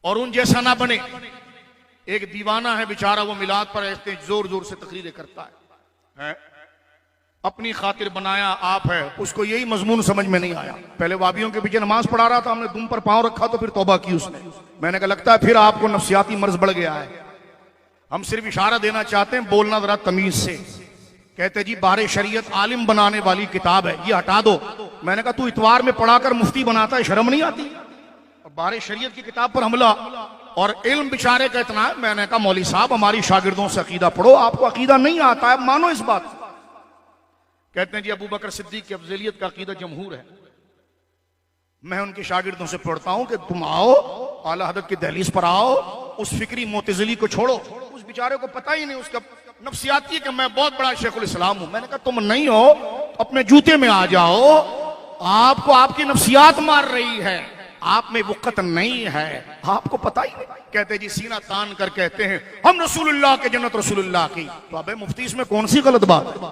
और उन जैसा ना बने। एक दीवाना है बेचारा, वो मिलाद पर ऐसे जोर जोर से तकरीरें करता है? अपनी खातिर बनाया आप है, उसको यही मजमून समझ में नहीं आया। पहले वाबियों के पीछे नमाज पढ़ा रहा था, हमने दुम पर पांव रखा तो फिर तौबा की उसने। मैंने कहा लगता है फिर आपको नफ्सियाती मर्ज बढ़ गया है। हम सिर्फ इशारा देना चाहते हैं, बोलना जरा तमीज से। कहते जी बाहर शरीयत आलिम बनाने वाली किताब है, ये हटा दो। मैंने कहा तू इतवार में पढ़ाकर मुफ्ती बनाता है, शर्म नहीं आती? और बाहर शरीयत की किताब पर हमला, और इल्म बेचारे का इतना है। मैंने कहा मौली साहब हमारी शागिर्दों से अकीदा पढ़ो, आपको अकीदा नहीं आता है, मानो इस बात को। कहते हैं जी अबू बकर सिद्दीक की अफजलियत का अकीदा जमहूर है। मैं उनके शागिर्दों से पढ़ता हूं कि तुम आओ, आला हज़रत की दहलीज पर आओ, उस फिक्री मोतजिली को छोड़ो। उस बेचारे को पता ही नहीं, उसका नफ्सियाती है कि मैं बहुत बड़ा शेखुल इस्लाम हूं। मैंने कहा तुम नहीं हो तो अपने जूते में आ जाओ, आपको आपकी नफ्सियात मार रही है, आप में वक़्त नहीं है, आपको पता ही नहीं। कहते जी सीना तान कर कहते हैं हम रसूलुल्लाह के जन्नत रसूलुल्लाह की। तो अबे मुफ्ती इसमें कौन सी गलत बात है?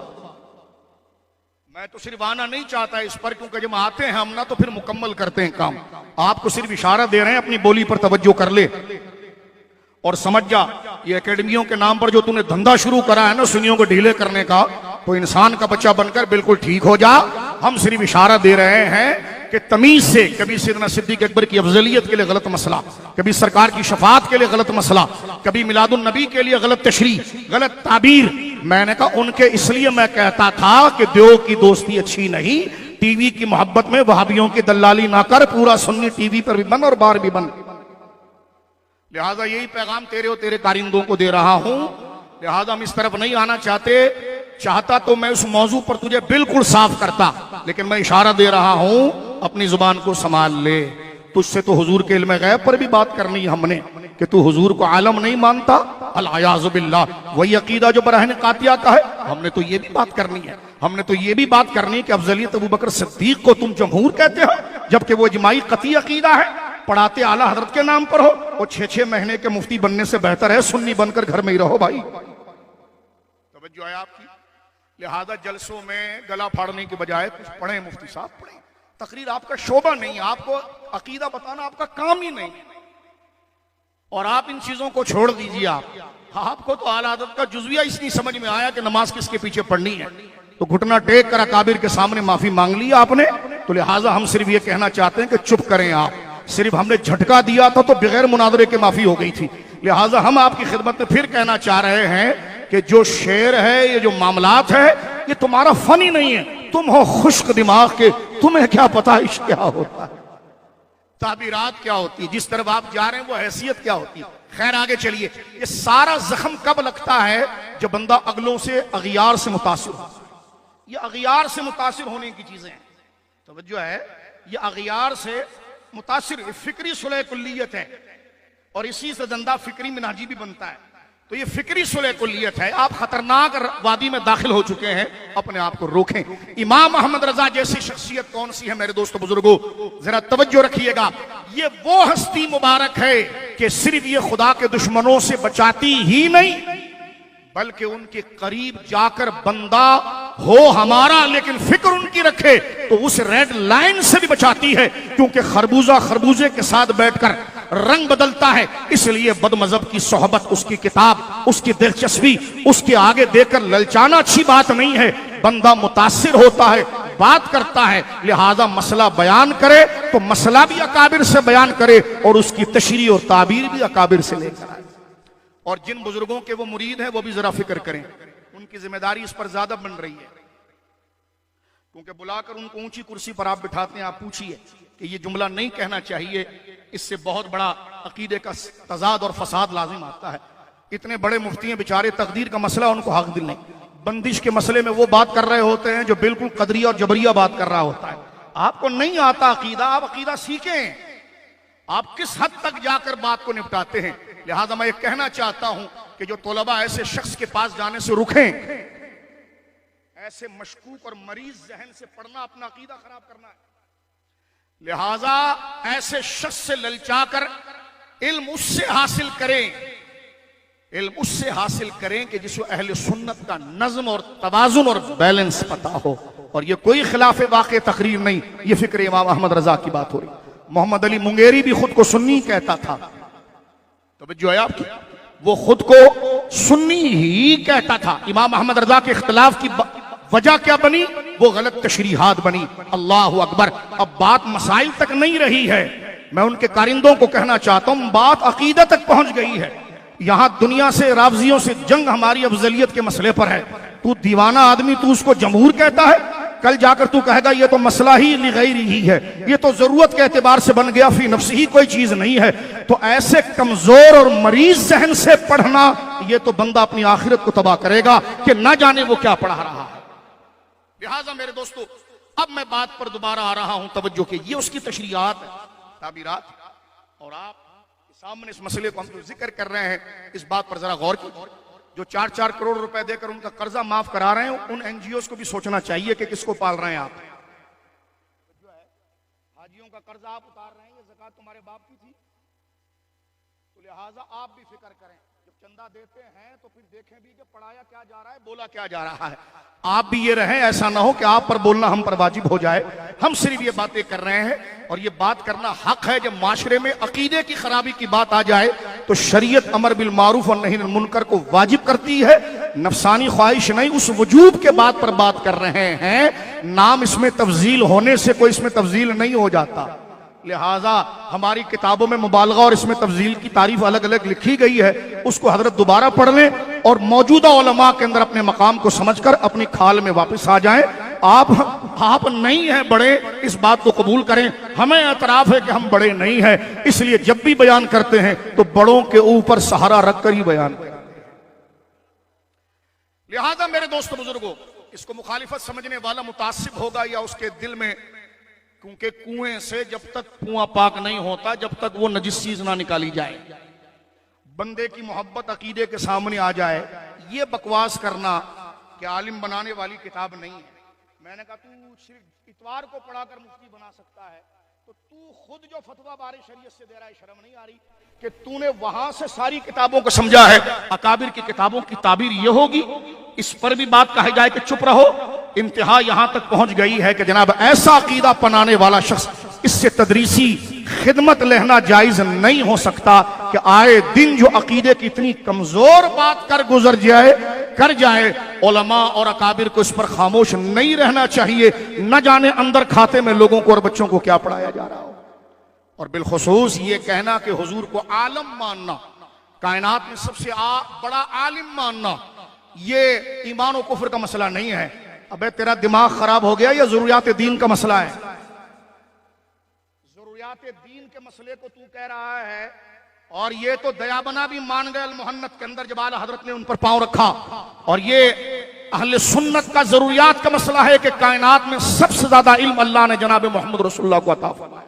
मैं तो सिर्फ आना नहीं चाहता इस पर, क्योंकि जब आते हैं हम ना तो फिर मुकम्मल करते हैं काम। आपको सिर्फ इशारा दे रहे हैं, अपनी बोली पर तवज्जो कर ले और समझ जा, ये एकेडमियों के नाम पर जो तूने धंधा शुरू करा है ना सुन्नियों को ढीले करने का, तो इंसान का बच्चा बनकर बिल्कुल ठीक हो जा। हम सिर्फ इशारा दे रहे हैं कि तमीज से, कभी सैयदना सिद्दीक अकबर की अफजलियत के लिए गलत मसला, कभी सरकार की शफात के लिए गलत मसला, कभी मिलादुन नबी के लिए गलत तशरीह, गलत ताबीर। मैंने कहा उनके इसलिए मैं कहता था कि देव की दोस्ती अच्छी नहीं, टीवी की मोहब्बत में वहाबियों की दलाली ना कर, पूरा सुन्नी टीवी पर भी बन और बाहर भी बन। लिहाजा यही पैगाम तेरे और तेरे कारिंदों को दे रहा हूं। लिहाजा हम इस तरफ नहीं आना चाहता तो मैं उस मौजू पर तुझे बिल्कुल साफ करता, लेकिन मैं इशारा दे रहा हूं अपनी जुबान को संभाल ले। तुझसे तो हुजूर के इल्म गैब पर भी बात करनी है हमने कि तू हुजूर को आलम नहीं मानता, अल-अयाज़ु बिल्लाह। वही अकीदा जो बराहन कातिया का है, हमने तो ये भी बात करनी है। हमने तो ये भी बात करनी है कि अफजलियत अबू बकर सिद्दीक को तुम जमहूर कहते हो, जबकि वो इजमाई कती अकीदा है, पढ़ाते आला हजरत के नाम पर हो। और 6-6 महीने के मुफ्ती बनने से बेहतर है सुन्नी बनकर घर में ही रहो भाई। तवज्जो है आपकी? लिहाजा जलसों में गला फाड़ने के बजाय कुछ पढ़े मुफ्ती साहब, पढ़े। तकरीर आपका शोबा नहीं, आपको अकीदा बताना आपका काम ही नहीं, और आप इन चीजों को छोड़ दीजिए। आपको तो आला हज़रत का जुज़विया इसलिए समझ में आया कि नमाज किसके पीछे पढ़नी है, तो घुटना टेक कर अकाबिर के सामने माफी मांग ली आपने। तो लिहाजा हम सिर्फ ये कहना चाहते हैं कि चुप करें आप। सिर्फ हमने झटका दिया था तो बगैर मुनादरे के माफी हो गई थी। लिहाजा हम आपकी खिदमत में फिर कहना चाह रहे हैं कि जो शेर है, ये जो मामलात है, ये तुम्हारा फन ही नहीं है। तुम हो खुश्क दिमाग के, तुम्हें क्या पता इश्क क्या होता है, ताबीरात क्या होती है, जिस तरफ आप जा रहे हैं वो हैसियत क्या होती है। खैर आगे चलिए। ये सारा जख्म कब लगता है? जब बंदा अगलों से अगियार से मुतासिर हो। ये अगियार से मुतासिर होने की चीजें हैं, तवज्जो है। ये अगियार से मुतासिर फिक्री सुलह कुल्लियत है, और इसी से धंधा फिक्री मिनाजी भी बनता है। तो ये फिक्री सुलह कुल्लियत है। आप खतरनाक वादी में दाखिल हो चुके हैं, अपने आप को रोकें। इमाम अहमद रजा जैसी शख्सियत कौन सी है मेरे दोस्तों बुजुर्गों, जरा तवज्जो रखिएगा। ये वो हस्ती मुबारक है कि सिर्फ ये खुदा के दुश्मनों से बचाती ही नहीं, बल्कि उनके करीब जाकर बंदा हो हमारा लेकिन फिक्र उनकी रखे तो उस रेड लाइन से भी बचाती है। क्योंकि खरबूजा खरबूजे के साथ बैठकर रंग बदलता है, इसलिए बदमजहब की सोहबत, उसकी किताब, उसकी दिलचस्पी उसके आगे देकर ललचाना अच्छी बात नहीं है। बंदा मुतासिर होता है, बात करता है, लिहाजा मसला बयान करे तो मसला भी अकाबिर से बयान करे और उसकी तशरीह और ताबीर भी अकाबिर से लेकर आए। और जिन बुजुर्गों के वो मुरीद हैं वो भी जरा फिक्र करें, उनकी जिम्मेदारी इस पर ज्यादा बन रही है। क्योंकि बुलाकर उनको ऊंची कुर्सी पर आप बिठाते हैं, आप पूछिए कि ये जुमला नहीं कहना चाहिए, इससे बहुत बड़ा अकीदे का तजाद और फसाद लाजिम आता है। इतने बड़े मुफ्ती हैं बेचारे, तकदीर का मसला उनको हक दिल नहीं, बंदिश के मसले में वो बात कर रहे होते हैं जो बिल्कुल कदरिया और जबरिया बात कर रहा होता है। आपको नहीं आता अकीदा, आप अकीदा सीखें, आप किस हद तक जाकर बात को निपटाते हैं। लिहाजा मैं ये कहना चाहता हूं कि जो तोलबा ऐसे शख्स के पास जाने से रुकें, ऐसे मशकूक और मरीज जहन से पढ़ना अपना अकीदा खराब करना है। लिहाजा ऐसे शख्स से ललचाकर इल्म उससे हासिल करें, इल्म उससे हासिल करें कि जिसको अहले सुन्नत का नज़्म और तवाज़ुन और बैलेंस पता हो। और ये कोई खिलाफ वाक़े तकरीर नहीं, ये फिक्र इमाम अहमद रजा की बात हो रही। मोहम्मद अली मुंगेरी भी खुद को सुन्नी कहता था, तवज्जो है आपकी। वो खुद को सुन्नी ही कहता था। इमाम अहमद रजा के इख्तिलाफ की वजह क्या बनी? वो गलत तशरीहात बनी। अल्लाह अकबर। अब बात मसाइल तक नहीं रही है, मैं उनके कारिंदों को कहना चाहता हूं, बात अकीदत तक पहुंच गई है। यहां दुनिया से रावजियों से जंग हमारी अफजलियत के मसले पर है। तू दीवाना आदमी, तू उसको जमहूर कहता है, कल जाकर तू कहेगा ये तो मसला ही लिगैरी ही है, ये तो जरूरत के एतबार से बन गया, फी नफ्सी ही कोई चीज नहीं है। तो ऐसे कमजोर और मरीज जहन से पढ़ना, ये तो बंदा अपनी आखिरत को तबाह करेगा कि न जाने वो क्या पढ़ा रहा है। लिहाजा मेरे दोस्तों, अब मैं बात पर दोबारा आ रहा हूं, तवज्जो के, ये उसकी तशरीहात है, ताबीरात, और आप सामने इस मसले को हम जो जिक्र कर रहे हैं, इस बात पर जरा गौर कीजिए। जो 4-4 करोड़ रुपए देकर उनका कर्जा माफ करा रहे हैं, उन एनजीओ को भी सोचना चाहिए कि किसको पाल रहे हैं आप। जो है हाजियों का कर्जा आप उतार रहे हैं, ये ज़कात तुम्हारे बाप की थी, तो लिहाजा आप भी फिक्र करें। जब चंदा देते हैं तो फिर देखें भी कि पढ़ाया क्या जा रहा है, बोला क्या जा रहा है। आप भी ये रहें, ऐसा ना हो कि आप पर बोलना हम पर वाजिब हो जाए। हम सिर्फ ये बातें कर रहे हैं, और ये बात करना हक है। जब माशरे में अकीदे की खराबी की बात आ जाए तो शरीयत अमर बिल मारूफ और नही अनिल मुनकर को वाजिब करती है। नफसानी ख्वाहिश नहीं, उस वजूब के बात पर बात कर रहे हैं। नाम इसमें तफजील होने से कोई इसमें तफजील नहीं हो जाता। लिहाजा हमारी किताबों में मुबालगा और इसमें तफजील की तारीफ अलग अलग लिखी गई है, उसको हजरत दोबारा पढ़ लें और मौजूदा उलमा के अंदर अपने मकाम को समझकर अपनी खाल में वापस आ जाएं। आप नहीं हैं बड़े, इस बात को कबूल करें। हमें एतराफ है कि हम बड़े नहीं हैं, इसलिए जब भी बयान करते हैं तो बड़ों के ऊपर सहारा रखकर ही बयान करें। लिहाजा मेरे दोस्त बुजुर्गों, इसको मुखालिफत समझने वाला मुतासिब होगा या उसके दिल में, क्योंकि कुएं से जब तक कुआं पाक नहीं होता, जब तक वो नजिस चीज ना निकाली जाए, बंदे की मोहब्बत अकीदे के सामने आ जाए, ये बकवास करना कि आलिम बनाने वाली किताब नहीं है। मैंने कहा तू सिर्फ इतवार को पढ़ाकर मुफ्ती बना सकता है, तो तू खुद जो फतवा बारे शरीयत से दे रहा है, शर्म नहीं आ रही कि तूने वहां से सारी किताबों को समझा है? अकाबिर की किताबों की ताबीर ये होगी, इस पर भी बात कही जाए कि चुप रहो। इंतहा यहां तक पहुंच गई है कि जनाब ऐसा अकीदा पनाने वाला शख्स, इससे तदरीसी खिदमत लेना जायज नहीं हो सकता कि आए दिन जो अकीदे की इतनी कमजोर बात कर गुजर जाए, कर जाए। उलमा और अकाबिर को इस पर खामोश नहीं रहना चाहिए। न जाने अंदर खाते में लोगों को और बच्चों को क्या पढ़ाया जा रहा हो। और बिलखुसूस ये कहना कि हुजूर को आलम मानना, कायनात में सबसे बड़ा आलिम मानना, ये ईमान और कुफ्र का मसला नहीं है। अबे तेरा दिमाग खराब हो गया, या जरूरियात दीन का मसला है? जरूरियात दीन के मसले को तू कह रहा है, और ये तो दयाबना भी मान गए मुहन्नत के अंदर जब आला हजरत ने उन पर पांव रखा। और ये अहले सुन्नत का जरूरियात का मसला है कि कायनात में सबसे ज्यादा इल्म अल्लाह ने जनाब मोहम्मद रसूलुल्लाह को अता फरमाया।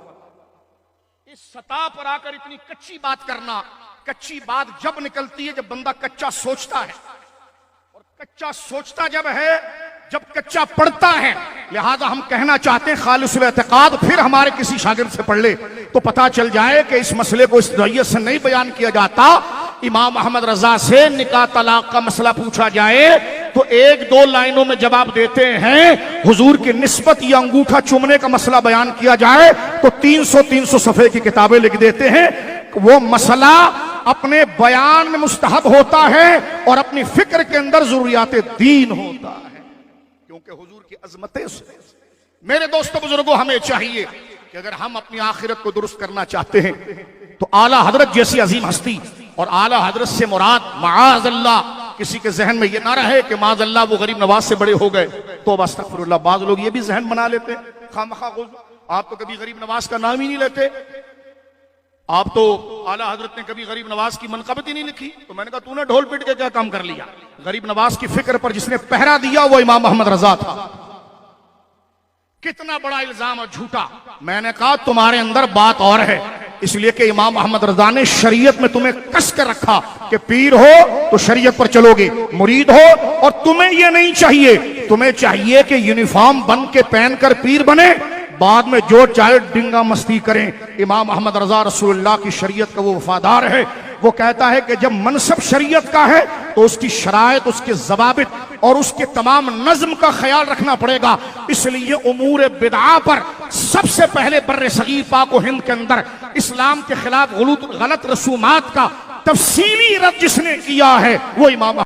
इस सतह पर आकर इतनी कच्ची बात करना, कच्ची बात जब निकलती है जब बंदा कच्चा सोचता है, और कच्चा सोचता जब है जब कच्चा पढ़ता है। लिहाजा हम कहना चाहते हैं खालिसुल एतकाद फिर हमारे किसी शागिर्द से पढ़ ले तो पता चल जाए कि इस मसले को इस नौइयत से नहीं बयान किया जाता। इमाम अहमद रजा से निकाह तलाक का मसला पूछा जाए तो 1-2 लाइनों में जवाब देते हैं। हुजूर की निस्बत या अंगूठा चूमने का मसला बयान किया जाए तो 300 सफ़े की किताबें लिख देते हैं। वो मसला अपने बयान में मुस्तहब होता है और अपनी फिक्र के अंदर जरूरियात दीन होता है, क्योंकि हुजूर की अजमतें से। मेरे दोस्तों बुजुर्गों, हमें चाहिए कि अगर हम अपनी आखिरत को दुरुस्त करना चाहते हैं तो आला हजरत जैसी अजीम हस्ती, और आला हजरत से मुराद माअज़ल्लाह किसी के जहन में ये ना रहे कि माअज़ल्लाह वो गरीब नवाज से बड़े हो गए तो बस अस्तगफिरुल्लाह। बाज लोग ये भी जहन बना लेते हैं खामखा। आप तो कभी गरीब नवाज का नाम ही नहीं लेते, आप तो आला हजरत ने कभी गरीब नवाज की मनकबत ही नहीं लिखी। तो मैंने कहा तूने ढोल पीट के क्या काम कर लिया? गरीब नवाज की फिक्र पर जिसने पहरा दिया वो इमाम अहमद रजा था। कितना बड़ा इल्जाम और झूठा। मैंने कहा तुम्हारे अंदर बात और है, इसलिए कि इमाम अहमद रजा ने शरीयत में तुम्हें कस कर रखा कि पीर हो तो शरीयत पर चलोगे, मुरीद हो और तुम्हें यह नहीं चाहिए, तुम्हें चाहिए कि यूनिफॉर्म बन के पहनकर पीर बने, बाद में जो चाहे डिंगा मस्ती करें। इमाम अहमद रजा रसूलुल्लाह की शरीयत का वो वफादार है। वो कहता है कि जब मनसब शरीयत का है तो उसकी शरायत, उसके जवाबित और उसके तमाम नज्म का ख्याल रखना पड़ेगा। इसलिए उमूर बिदआ पर सबसे पहले बर्रे सगीर पाक व हिंद के अंदर इस्लाम के खिलाफ गलत रसूमात का तफसीली रद्द जिसने किया है वो इमाम